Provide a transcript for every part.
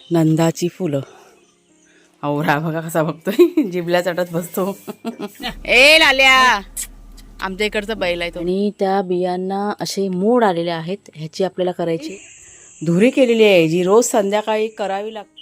नंदाची फुलं. औरा बघा कसा बघतोय, जिबल्या चटत बसतो. ए लाल्या, आमच्या इकडचा बैल आहे तो. आणि त्या बियांना असे मोड आलेले आहेत, ह्याची आपल्याला करायची धुरी केलेली आहे, जी रोज संध्याकाळी करावी लागते.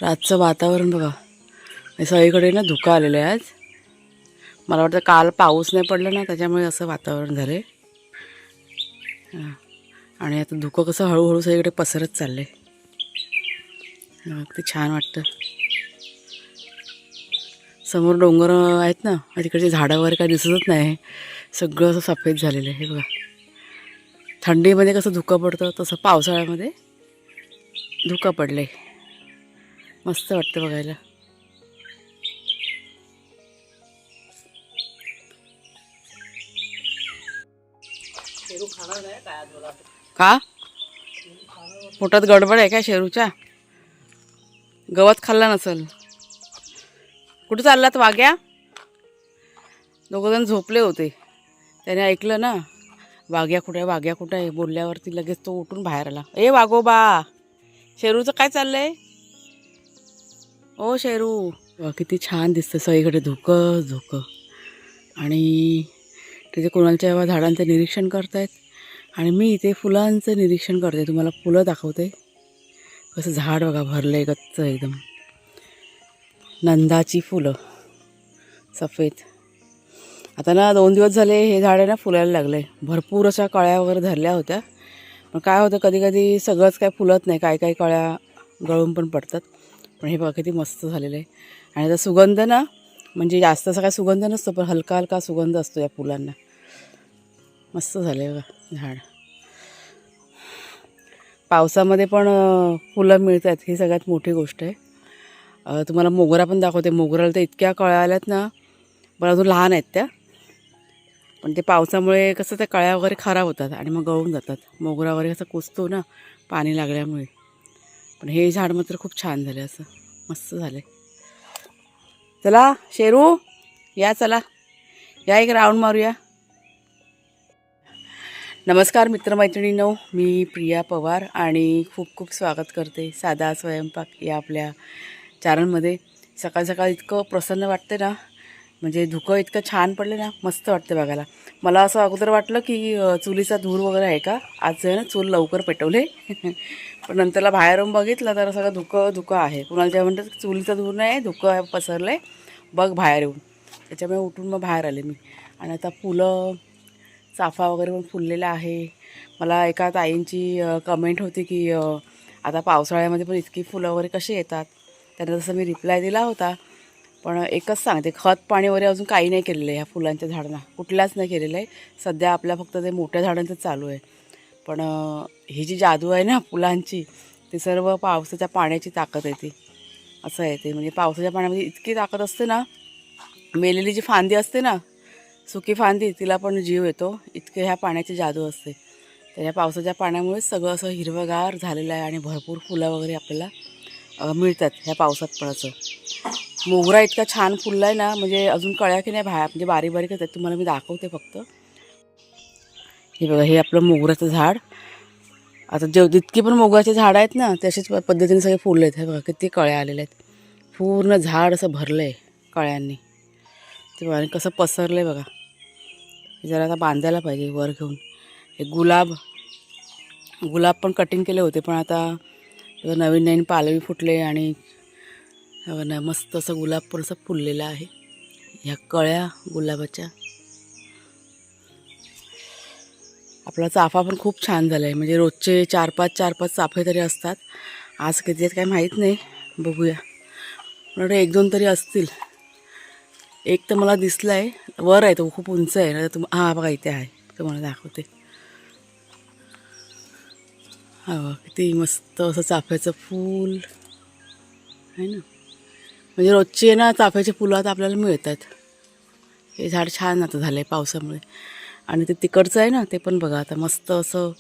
रातचं वातावरण बघा, सगळीकडे ना धुकं आलेलं आहे आज. मला वाटतं काल पाऊस नाही पडला ना, त्याच्यामुळे असं वातावरण झालं आहे. आणि आता धुकं कसं हळूहळू सगळीकडे पसरत चाललं आहे. ते छान वाटतं. समोर डोंगर आहेत ना, तिकडचे झाडं वगैरे काय दिसतच नाही, सगळं असं सफेद झालेलं आहे. हे बघा, थंडीमध्ये कसं धुकं पडतं तसं पावसाळ्यामध्ये धुकं पडलं आहे. मस्त वाटतं बघायला. का पोटात गडबड आहे का शेरूच्या? गवत खाल्ला नसल. कुठं चाललात वाघ्या? दोघंजण झोपले होते, त्याने ऐकलं ना वाघ्या कुठे आहे, वाघ्या कुठे आहे बोलल्यावरती लगेच तो उठून बाहेर आला. ए वाघोबा, शेरूचं काय चाललंय? ओ शेरू, किती छान दिसतं सगळीकडे धुकं धुकं. आणि तिथे कोणाच्या झाडांचं निरीक्षण करतायत आणि मी इथे फुलांचं निरीक्षण करते. तुम्हाला फुलं दाखवते. कसं झाड बघा भरलंय गच्च एकदम. नंदाची फुलं सफेद. आता ना 2 दिवस झाले हे झाड आहे ना फुलायला लागले. भरपूर अशा कळ्या वगैरे धरल्या होत्या, पण काय होतं कधी कधी सगळंच काय फुलत नाही, काही काही कळ्या गळून पण पडतात. पण हे बघा किती मस्त झालेलं आहे. आणि आता सुगंध ना, म्हणजे जास्त असा काय सुगंध नसतो, पण हलका हलका सुगंध असतो या फुलांना. मस्त झालं आहे बघा झाड. पावसामध्ये पण फुलं मिळतात, ही सगळ्यात मोठी गोष्ट आहे. तुम्हाला मोगरा पण दाखवते. मोगराला तर इतक्या कळ्या आल्यात ना, पण अजून लहान आहेत त्या. पण ते पावसामुळे कसं त्या कळ्या वगैरे खराब होतात आणि मग गळून जातात. मोगरा वगैरे कसं कुजतो ना पाणी लागल्यामुळे. पण हे झाड मात्र खूप छान झाले, असं मस्त झाले. चला शेरू या, चला या, एक राऊंड मारूया. नमस्कार मित्रमैत्रिणींनो, मी प्रिया पवार आणि खूप खूप स्वागत करते साधा स्वयंपाक या आपल्या चॅनलमध्ये. सकाळ सकाळ इतकं प्रसन्न वाटते ना, म्हणजे धुकं इतकं छान पडले ना, मस्त वाटते बघायला. मला असं अगोदर वाटलं की चुलीचा धूर वगैरे आहे का, आज आहे ना चूल लवकर पेटवले. पण नंतरला बाहेरून बघितलं तर सगळं धुकं आहे. कुणाला जेव्हा म्हणतात चुलीचा धूर नाही, धुकं पसरलं आहे बघ बाहेर येऊन. त्याच्यामुळे उठून मग बाहेर आले मी. आणि आता फुलं चाफा वगैरे पण फुललेला आहे. मला एका ताईंची कमेंट होती की आता पावसाळ्यामध्ये पण इतकी फुलं वगैरे कशी येतात. त्यांना तसं मी रिप्लाय दिला होता. पण एकच सांगते, खत पाणी वगैरे अजून काही नाही केलेलं आहे ह्या फुलांच्या झाडांना, कुठल्याच नाही केलेलं आहे. सध्या आपल्या फक्त ते मोठ्या झाडांचं चालू आहे. पण ही जी जादू आहे ना फुलांची, ती सर्व पावसाच्या पाण्याची ताकद आहे ती. असं आहे ते, म्हणजे पावसाच्या पाण्यामध्ये इतकी ताकद असते ना, मेलेली जी फांदी असते ना, सुकी फांदी, तिला पण जीव येतो. इतके ह्या पाण्याची जादू असते. तर ह्या पावसाच्या पाण्यामुळे सगळं असं हिरवंगार झालेलं आहे आणि भरपूर फुलं वगैरे आपल्याला मिळतात ह्या पावसात. पण असं मोगरा इतका छान फुलला आहे ना, म्हणजे अजून कळ्या की नाही बाहेर, म्हणजे बारीक बारीकच आहेत. तुम्हाला मी दाखवते फक्त. हे बघा, हे आपलं मोगऱ्याचं झाड. आता जितकी पण मोगऱ्याचे झाडं आहेत ना, तशाच पद्धतीने सगळे फुलं आहेत. हे बघा किती कळ्या आलेल्या आहेत. पूर्ण झाड असं भरलं आहे कळ्यांनी. ते बघा कसं पसरलं आहे बघा. जरा आता बांधायला पाहिजे वर घेऊन. हे गुलाब पण कटिंग केले होते, पण आता नवीन नवीन पालवी फुटले आणि मस्त असं गुलाब पण असं फुललेलं आहे. ह्या कळ्या गुलाबाच्या. आपला चाफा पण खूप छान झाला आहे, म्हणजे रोजचे 4-5 चाफे तरी असतात. आज किती आहेत काय माहीत नाही, बघूया. मला 1-2 तरी असतील. एक तर मला दिसला आहे, वर आहे तो, खूप उंच आहे ना. हां बघा इथे आहे, तुम्हाला दाखवते. हा बघा किती मस्त असं चाफ्याचं फूल आहे ना. म्हणजे रोजचे ना चाफ्याचे फुलं आता आपल्याला मिळतात. हे झाड छान आता झालं आहे पावसामुळे. आणि ते तिकडचं आहे ना ते पण बघा आता मस्त असं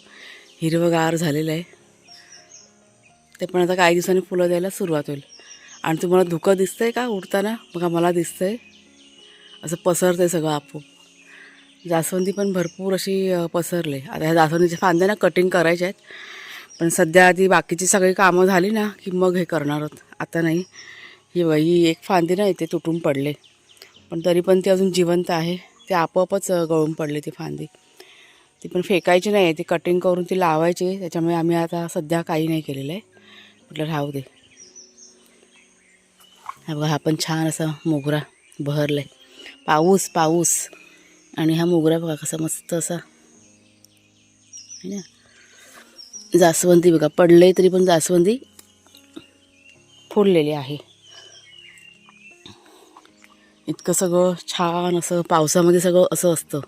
हिरवंगार झालेलं आहे. ते पण आता काही दिवसांनी फुलं द्यायला सुरुवात होईल. आणि तुम्हाला धुकं दिसतंय का उडताना? बघा मला दिसतंय असं पसरतंय सगळं आपोआप. जास्वंदी पण भरपूर अशी पसरले. आता ह्या जास्वंदीच्या फांद्या ना कटिंग करायच्या आहेत, पण सध्या आधी बाकीची सगळी कामं झाली ना की मग हे करणार आहोत. आता नाही. ही एक फांदी ना इथे तुटून पडले, पण तरी पण ती अजून जिवंत आहे. ते आपोआपच गळून पडले ती फांदी. ती पण फेकायची नाही, ती कटिंग करून ती लावायची. त्याच्यामुळे आम्ही आता सध्या काही नाही केलेलं आहे, म्हटलं राहू दे. हा बघा, हा पण छान असा मोगरा बहरला आहे. पाऊस पाऊस आणि हा मोगरा बघा कसा मस्त असा आहे ना. जास्वंदी बघा पडले तरी पण जास्वंदी फुललेली आहे. इतकं सगळं छान असं पावसामध्ये सगळं असं असतं.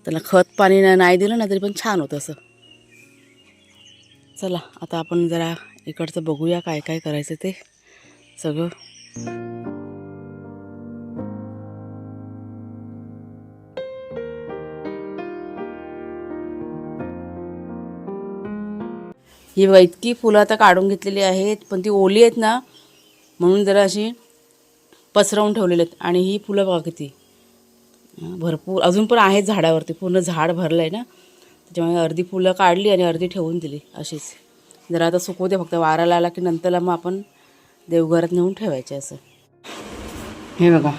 त्याला खत पाणी नाही दिलं ना तरी पण छान होतं असं. चला आता आपण जरा इकडचं बघूया काय काय करायचं ते सगळं. ही बघा इतकी फुलं आता काढून घेतलेली आहेत, पण ती ओली आहेत ना म्हणून जरा अशी पसरवून ठेवलेली आहेत. आणि ही फुलं बघा किती भरपूर अजून पण आहेत झाडावरती. पूर्ण झाड भरलं आहे ना, त्याच्यामुळे अर्धी फुलं काढली आणि अर्धी ठेवून दिली अशीच. जरा आता सुकवू दे फक्त, वारा आला की नंतरला मग आपण देवघरात नेऊन ठेवायचे असं. हे बघा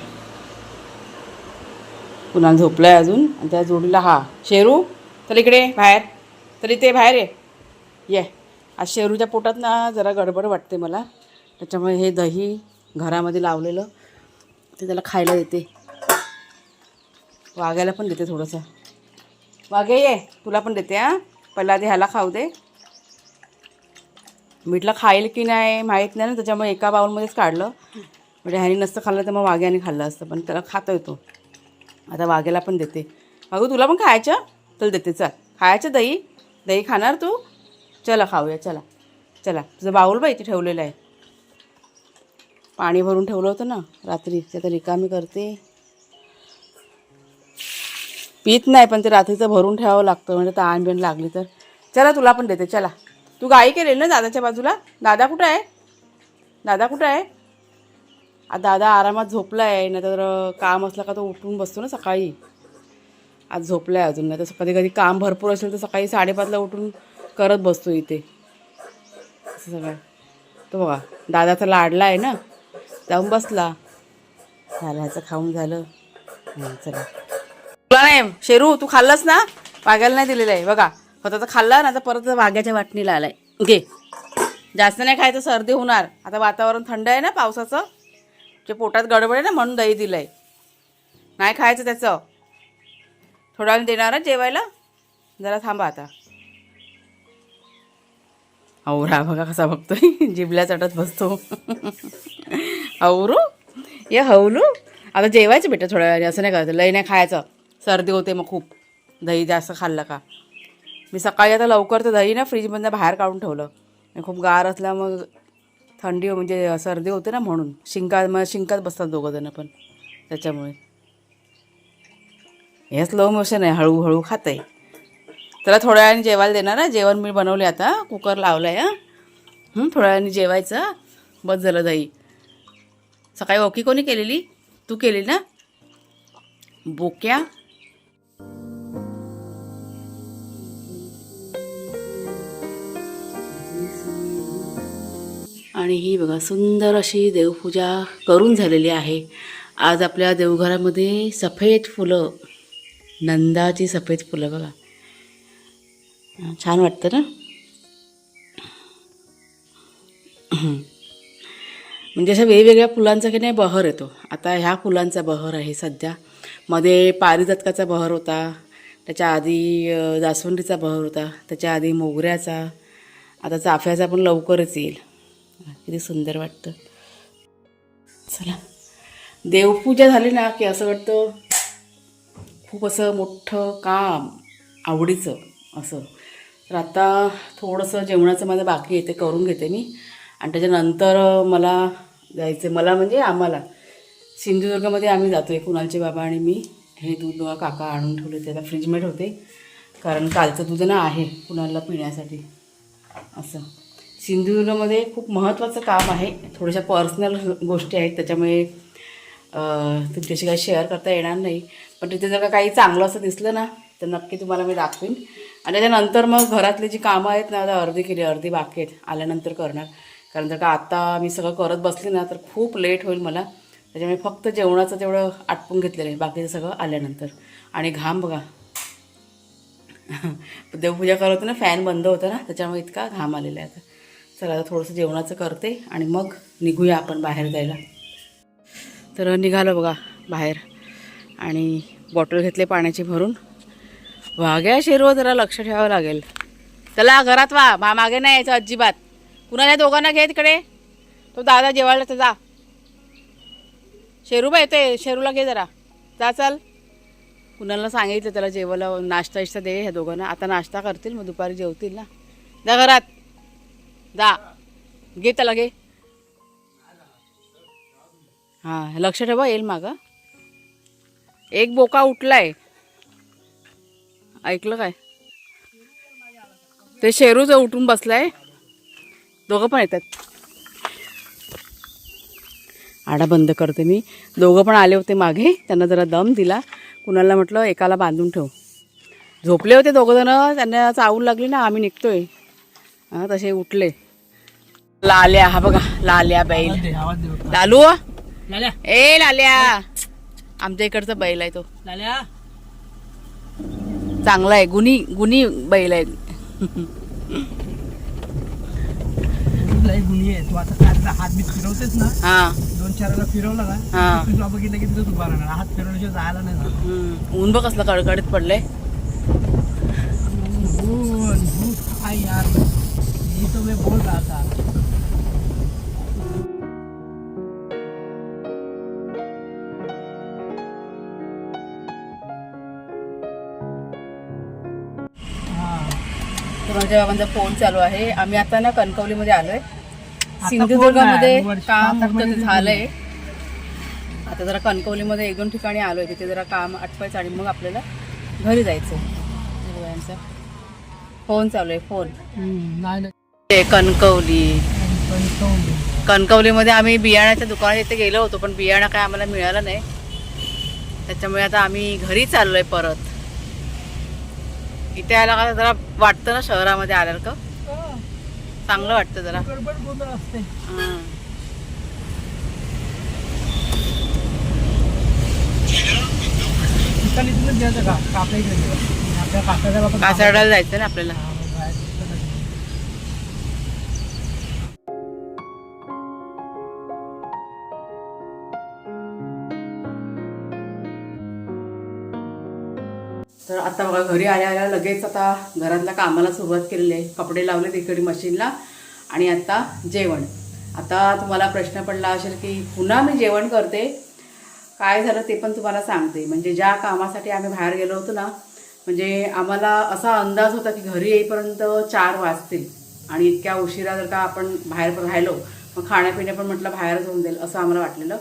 कुणाला झोपलं आहे अजून, आणि त्या जोडीला हा शेरू. तर इकडे बाहेर, तरी ते बाहेर ये. आज शेरूच्या पोटात ना जरा गडबड वाटते मला, त्याच्यामुळे हे दही घरामध्ये लावलेलं ते त्याला खायला देते. वाघ्याला पण देते थोडंसं. वाघे ये, तुला पण देते. हां पहिला आधी ह्याला खाऊ दे. मीठला खाईल की नाही माहीत नाही ना, त्याच्यामुळे एका बाउलमध्येच काढलं. म्हणजे ह्याने नसतं खाल्लं तर मग वाघ्याने खाल्लं असतं, पण त्याला खातो येतो. आता वाघ्याला पण देते. वाघू तुला पण खायचं? चल देते, चल खायचं. दही दही खाणार तू? चला खाऊया, चला चला. तुझं बाऊल बाई इथे ठेवलेलं आहे, पाणी भरून ठेवलं होतं ना रात्री, ते तर रिकामी करते. पीत नाही, पण ते रात्रीचं भरून ठेवावं लागतं म्हणजे तहान बिन लागली तर. चला तुला पण देते, चला. तू गाई केलेली ना दादाच्या बाजूला. दादा कुठं आहे? दादा कुठं आहे? आज दादा आरामात झोपला आहे, नाही तर काम असलं का तो उठून बसतो ना सकाळी. आज झोपला आहे अजून, नाही तर कधी कधी काम भरपूर असेल तर सकाळी 5:30ला उठून करत बसतो इथे असं सगळं. तो बघा दादाचा लाडला आहे ना, जाऊन बसला. झालं ह्याचं खाऊन झालं. चला तुला नाही शेरू, तू खाल्लंस ना, वाघ्याला नाही दिलेलं आहे बघा. स्वतःचं खाल्ला ना तर परत वाघ्याच्या वाटणीला आलाय. घे, जास्त नाही खायचं, सर्दी होणार. आता वातावरण थंड आहे ना पावसाचं, जे पोटात गडबड आहे ना म्हणून दही दिलं आहे. नाही खायचं त्याचं, थोड्या वेळ देणार आहे जेवायला. जरा थांबा आता. औरा बघा कसा बघतोय, जिबल्या चटत बसतो. औरू ये हवलू. आता जेवायचं बेटा थोड्या वेळाने, असं नाही करायचं. लई नाही खायचं, सर्दी होते मग खूप दही जास्त खाल्लं का. मी सकाळी आता लवकर तर दही ना फ्रीजमधनं बाहेर काढून ठेवलं. खूप गार असला मग थंडी म्हणजे सर्दी होते ना, म्हणून शिंकात बसतात दोघंजणं पण, त्याच्यामुळे. हे स्लो मोशन आहे, हळूहळू खात आहे. त्याला थोड्या वेळाने जेवायला देणार आहे. जेवण मी बनवले, आता कुकर लावलं आहे. थोड्या वेळाने जेवायचं. बस झालं दही. सकाळी ओकी कोणी केलेली? तू केली ना बोक्या. आणि ही बघा सुंदर अशी देवपूजा करून झालेली आहे. आज आपल्या देवघरामध्ये सफेद फुलं, नंदाची सफेद फुलं बघा, छान वाटतं ना. म्हणजे अशा वेगवेगळ्या फुलांचा की नाही बहर येतो. आता ह्या फुलांचा बहर आहे सध्या. मध्ये पारिजातकाचा बहर होता, त्याच्या आधी जास्वंदीचा बहर होता, त्याच्या आधी मोगऱ्याचा, आता चाफ्याचा पण लवकरच येईल. किती सुंदर वाटतं. चला देवपूजा झाली ना की असं वाटतं खूप असं मोठं काम आवडीचं असं. तर आता थोडंसं जेवणाचं माझं बाकी आहे, ते करून घेते मी. आणि त्याच्यानंतर मला जायचं, मला म्हणजे आम्हाला सिंधुदुर्गमध्ये आम्ही जातो आहे, कुणालचे बाबा आणि मी. हे दूध बघा काका आणून ठेवले, त्याला फ्रीजमध्ये होते कारण कालचं दूध ना आहे कुणाला पिण्यासाठी. असं सिंधुदुर्गमध्ये खूप महत्त्वाचं काम आहे, थोड्याशा पर्सनल गोष्टी आहेत त्याच्यामुळे तुमच्याशी काही शेअर करता येणार नाही. पण तिथे जर का काही चांगलं असं दिसलं ना तर नक्की तुम्हाला मी दाखवीन. आणि त्याच्यानंतर मग घरातली जी कामं आहेत ना आता अर्धी केली, अर्धी बाकी आहेत, आल्यानंतर करणार. कारण जर का आता मी सगळं करत बसली ना तर खूप लेट होईल मला, त्याच्यामुळे फक्त जेवणाचं तेवढं आटपून घेतलेलं आहे, बाकीचं सगळं आल्यानंतर. आणि घाम बघा देवपूजा करत होते ना, फॅन बंद होता ना त्याच्यामुळे इतका घाम आलेला आहे. आता चला आता थोडंसं जेवणाचं करते आणि मग निघूया आपण बाहेर जायला. तर निघालो बघा बाहेर आणि बॉटल घेतले पाण्याची भरून. वाघ्या शेरव जरा लक्ष ठेवावं लागेल. चला घरात वा मागे नाही यायचं अजिबात. कुणाला दोघांना घे तिकडे, तो दादा जेवायला तर जा. शेरूबा येते, शेरूला घे जरा, जा चल. कुणाला सांगितलं त्याला जेवायला नाश्ता इष्टा दे ह्या दोघांना. आता नाश्ता करतील मग दुपारी जेवतील ना. जा घरात जा, घे त्याला घे. हां लक्ष ठेवा, येईल मागं. एक बोका उठलाय, ऐकलं काय? ते शेरूच उठून बसलाय, दोघं पण येतात. आडा बंद करते मी. दोघं पण आले होते मागे, त्यांना जरा दम दिला. कुणाला म्हटलं एकाला बांधून ठेव. झोपले होते दोघं जण, त्यांना चावून लागली ना, आम्ही निघतोय. हां तसे उठले. लाल्या, हा बघा लाल्या बैल. लालू ए लाल्या, आमच्या इकडचा बैल आहे तो. लाल्या चांगला आहे, गुणी गुणी बैल आहे. गुणी आहे तू. आता हात बीत फिरवतेस ना, हा 2-4 वेळा फिरवला ना, हा तुला बघितलं की तिथं उभा राहणार. हात फिरवल्याशिवाय जायला नाही जाणार. ऊन बघ कसलं कडकडीत पडलंय. हाय यार, ये तो मैं बोल रहा था. माझ्या बाबांचा फोन चालू आहे. आम्ही आता ना कणकवलीमध्ये आलोय. सिंधुदुर्गामध्ये काम होतं ते झालंय. आता जरा कणकवलीमध्ये 1-2 ठिकाणी आलोय, तिथे जरा काम आटवायचं आणि मग आपल्याला घरी जायचं. फोन चालू आहे, फोन. कणकवली, कणकवलीमध्ये आम्ही बियाण्याच्या दुकानात इथे गेलो होतो, पण बियाणं काय आम्हाला मिळालं नाही. त्याच्यामुळे आता आम्ही घरी चाललोय परत. इथे यायला का जरा वाटतं ना शहरामध्ये आल्यावर का चांगलं वाटतं जरा. कासारडाला जायचं ना आपल्याला. तर आता बघा घरी आल्या लगेच आता घरातल्या कामाला सुरुवात केलेली आहे. कपडे लावले तिकडे मशीनला आणि आता जेवण. आता तुम्हाला प्रश्न पडला असेल की पुन्हा मी जेवण करते, काय झालं ते पण तुम्हाला सांगते. म्हणजे ज्या कामासाठी आम्ही बाहेर गेलो होतो ना, म्हणजे आम्हाला असा अंदाज होता की घरी येईपर्यंत 4 वाजतील आणि इतक्या उशिरा जर का आपण बाहेर राहिलो मग खाण्यापिण्या पण म्हटलं बाहेरच होऊन जाईल असं आम्हाला वाटलेलं.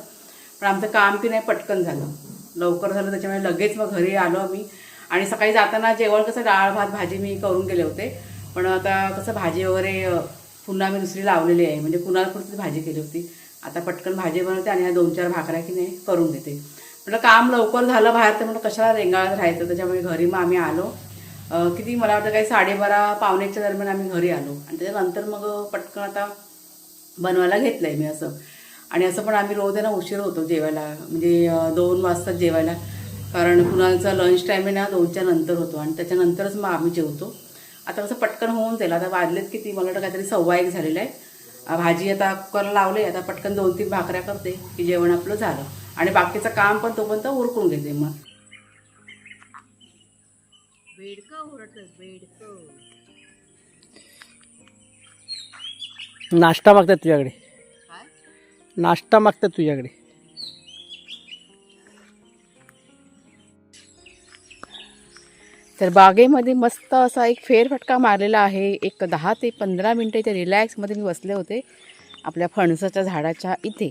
पण आमचं काम की नाही पटकन झालं, लवकर झालं. त्याच्यामुळे लगेच मग घरी आलो आम्ही. आणि सकाळी जाताना जेवण कसं डाळ भात भाजी मी करून गेले होते, पण आता कसं भाजी वगैरे पुन्हा मी दुसरी लावलेली आहे, म्हणजे कुणाला पुरती भाजी केली होती. आता पटकन भाजी बनवते आणि ह्या 2-4 भाकऱ्या की नाही करून देते. म्हटलं काम लवकर झालं बाहेर तर म्हटलं कशाला रेंगाळत राहायचं. त्याच्यामुळे घरी मग आम्ही आलो. किती मला वाटतं काही 12:30-1:45च्या दरम्यान आम्ही घरी आलो. आणि त्याच्यानंतर मग पटकन आता बनवायला घेतलं आहे मी असं. आणि असं पण आम्ही रोज आहे ना उशीर होतो जेवायला, म्हणजे 2 वाजता जेवायला. कारण कुणाचा लंच टाईम आहे ना 2च्या नंतर होतो आणि त्याच्यानंतरच मग आम्ही जेवतो. आता कसं पटकन होऊन जाईल. आता वाजलेत किती, मला वाटतं काहीतरी 1:15 झालेलं आहे. भाजी आता कुकरला लावले, आता पटकन 2-3 भाकऱ्या करते की जेवण आपलं झालं. आणि बाकीचं काम पण तोपर्यंत उरकून घेते. मग नाश्ता मागतात तुझ्याकडे, नाश्ता मागतात तुझ्याकडे. तर बागेमध्ये मस्त असा एक फेरफटका मारलेला आहे. एक 10 ते 15 मिनटं इथे रिलॅक्समध्ये मी बसले होते आपल्या फणसाच्या झाडाच्या इथे.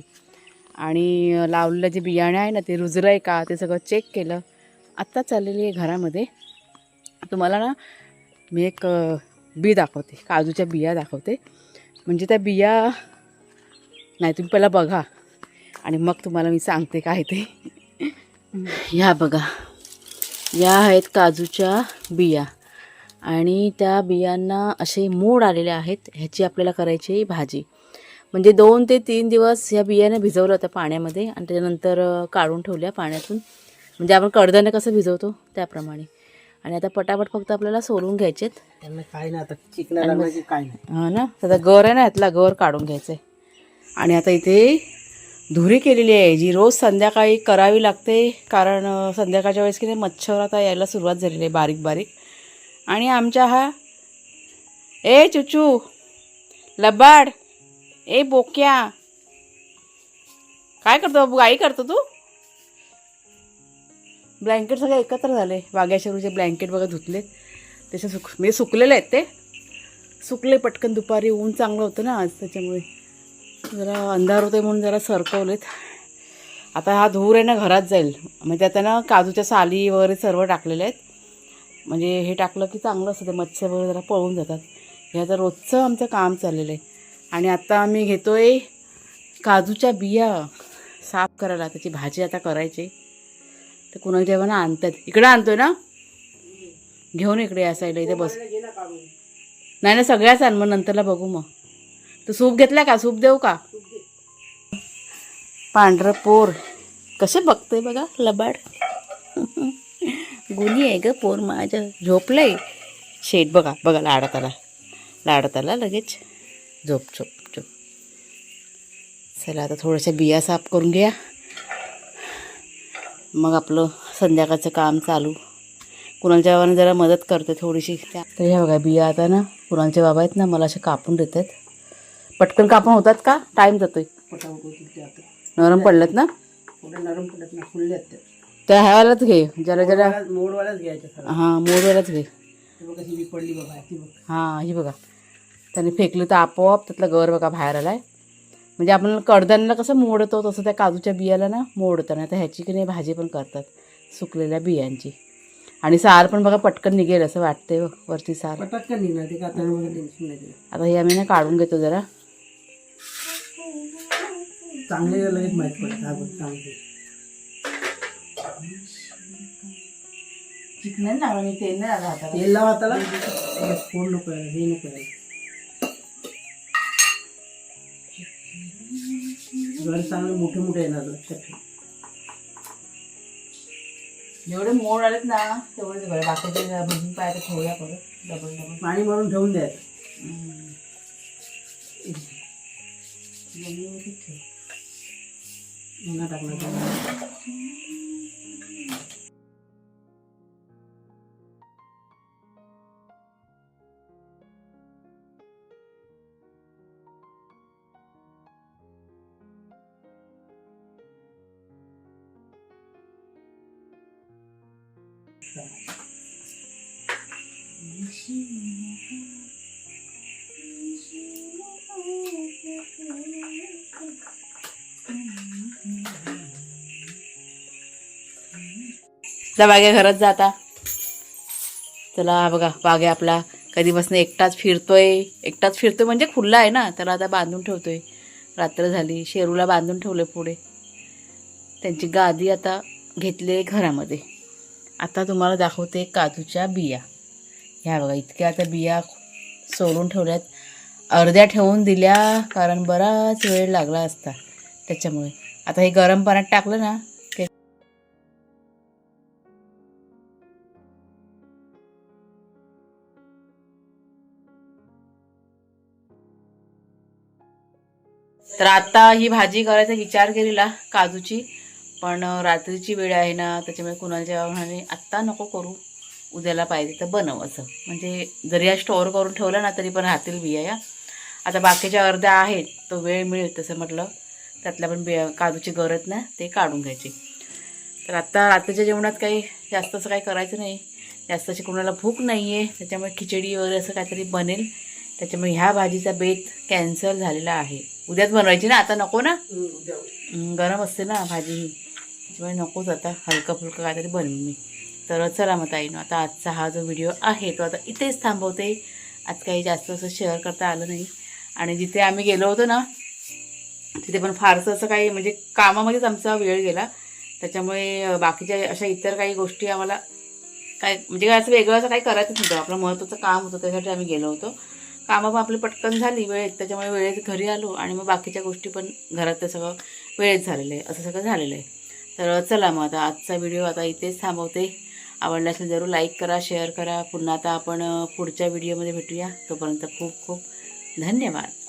आणि लावलेलं जे बियाणे आहे ना ते रुजलं आहे का ते सगळं चेक केलं. आत्ता चाललेली आहे घरामध्ये. तुम्हाला ना मी एक बी दाखवते, काजूच्या बिया दाखवते. म्हणजे त्या बिया नाही, तुम्ही पहिला बघा आणि मग तुम्हाला मी सांगते काय ते. ह्या बघा, या आहेत काजूच्या बिया आणि त्या बियांना असे मोड आलेले आहेत. ह्याची आपल्याला करायची भाजी. म्हणजे 2 ते 3 दिवस ह्या बियाने भिजवलं होतं पाण्यामध्ये आणि त्याच्यानंतर काढून ठेवल्या पाण्यातून. म्हणजे आपण कडधान्य कसं भिजवतो त्याप्रमाणे. आणि आता पटापट फक्त आपल्याला सोलून घ्यायचेत. त्यांना काय नाही आता चिकना लागण्याची काय नाही. हां ना, त्याचा गर आहे ना, यातला गर काढून घ्यायचा आहे. आणि आता इथे धुरी केलेली आहे जी रोज संध्याकाळी करावी लागते. कारण संध्याकाळच्या वेळेस की नाही मच्छर आता यायला सुरुवात झालेली आहे बारीक बारीक. आणि आमच्या हा ए चुचू लबाड ए बोक्या काय करतो बाबू, गाई करतो तू. ब्लँकेट सगळे एकत्र झाले. वाघ्याशरूचे ब्लँकेट बघा धुतलेत. त्याचे म्हणजे सुकलेले आहेत ते. सुकले पटकन, दुपारी ऊन चांगलं होतं ना आज, त्याच्यामुळे जरा अंधार होते म्हणून जरा सरकवलेत. आता हा धूर आहे ना घरात जाईल. म्हणजे आता ना काजूच्या साली वगैरे सर्व टाकलेले आहेत. म्हणजे हे टाकलं की चांगलं असतं, ते मच्छर वगैरे जरा पळून जातात. हे आता रोजचं आमचं काम चाललेलं आहे. आणि आता आम्ही घेतोय काजूच्या बिया साफ करायला, त्याची भाजी आता करायची. तर कुणाला जेव्हा ना आणतात, इकडे आणतोय ना, घेऊन इकडे या साईडला इथे बस. नाही ना, सगळ्याच आण, मग नंतरला बघू. मग तू सूप घेतला का? सूप देऊ का? पांढरं पोर कसे बघतोय बघा, लबाड गुणी आहे ग पोर माझं. झोपलंय शेट बघा बघा, लाडत आला लगेच. झोप झोप झोप. चला आता थोड्याशा बिया साफ करून घ्या, मग आपलं संध्याकाळचं काम चालू. कुणालच्या बाबाने जरा मदत करते थोडीशी. तर ह्या बघा बिया आता ना कुणालचे बाबा आहेत ना, मला असे कापून देतात. पटकन कापून होतात का? टाईम जातोय. नरम पडलेत ना, नरम पडत ना, फुलले आहेत त्या ह्यावालाच घे, जरा जरा मोडवालाच घ्यायचं. हां, मोडवालाच घे. कशी मी पडली बघा ती बघ. हां, ही बघा, त्याने फेकली तर आपोआप त्यातला गर बघा बाहेर आलाय. म्हणजे आपण कडधान्याला कसं मोडतो तसं त्या काजूच्या बियाला ना मोडतं. ना तर ह्याची की नाही भाजी पण करतात सुकलेल्या बियांची. आणि सार पण बघा पटकन निघेल असं वाटते. वरती सार पटकन निघणार ते का, आता टेन्शन नाही. आता हे आम्ही ना काढून घेतो जरा. चांगले लगेच माहीत पडत. हा बघ चांगले चिकन लागलं, मी तेल नाही आलं हाताला. तेल लावा हाताला. फोन नको आहे, हे नको आहे. घर चांगले मोठे मोठे येणार लक्षात ठेव. जेवढे मोड आलेत ना तेवढेच बरं. बाकीचे भजून पाय ठेवूया परत डबल डबल पाणी मारून ठेवून द्यायचं. मुंगा टाकणार. जा बाग्या घरात जाता. चला बघा, बाग्या आपला कधीपासून एकटाच फिरतोय म्हणजे खुल्ला आहे ना, त्याला आता बांधून ठेवतोय. रात्र झाली, शेरूला बांधून ठेवले पुढे. त्यांची गादी आता घेतली घरामध्ये. आता तुम्हाला दाखवते काजूच्या बिया. ह्या बघा, इतक्या आता बिया सोलून ठेवल्यात. अर्ध्या ठेवून दिल्या कारण बराच वेळ लागला असता त्याच्यामुळे. आता हे गरम पाण्यात टाकलं ना, तर आता ही भाजी करायचा विचार केलेला काजूची, पण रात्रीची वेळ आहे ना, त्याच्यामुळे कुणालच्या म्हणाले आत्ता नको करू, उद्याला पाहिजे तर बनव असं. म्हणजे जरी या स्टोअर करून ठेवलं ना तरी पण राहतील बिया या. आता बाकीच्या अर्ध्या आहेत, तो वेळ मिळेल तसं म्हटलं त्यातल्या पण बिया काजूची गरज ना ते काढून घ्यायची. तर आत्ता रात्रीच्या जेवणात काही जास्त असं काही करायचं नाही. जास्त अशी कुणाला भूक नाही आहे, त्याच्यामुळे खिचडी वगैरे असं काहीतरी बनेल. त्याच्यामुळे ह्या भाजीचा बेत कॅन्सल झालेला आहे. उद्याच बनवायची ना, आता नको ना, गरम असते ना भाजी ही, त्याच्यामुळे नकोच. आता हलकं फुलकं काहीतरी बनवेन मी. तर चला मग ताईनो, आता आजचा हा जो व्हिडिओ आहे तो आता इथेच थांबवते. आज काही जास्त असं शेअर करता आलं नाही. आणि जिथे आम्ही गेलो होतो ना तिथे पण फारसं असं काही म्हणजे कामामध्येच आमचा वेळ गेला. त्याच्यामुळे बाकीच्या अशा इतर काही गोष्टी आम्हाला काय म्हणजे काय असं वेगळं असं काही करायचंच नव्हतं. आपलं महत्त्वाचं काम होतं त्यासाठी आम्ही गेलो होतो. कामं पण आपली पटकन झाली वेळेत, त्याच्यामुळे वेळेत घरी आलो आणि मग बाकीच्या गोष्टी पण घरात सगळं वेळेत झालेलं आहे, असं सगळं झालेलं आहे. तर चला मग आता आजचा व्हिडिओ आता इथेच थांबवते. आवडला असेल जरूर लाईक करा, शेअर करा. पुन्हा आता आपण पुढच्या व्हिडिओमध्ये भेटूया. तोपर्यंत खूप खूप धन्यवाद.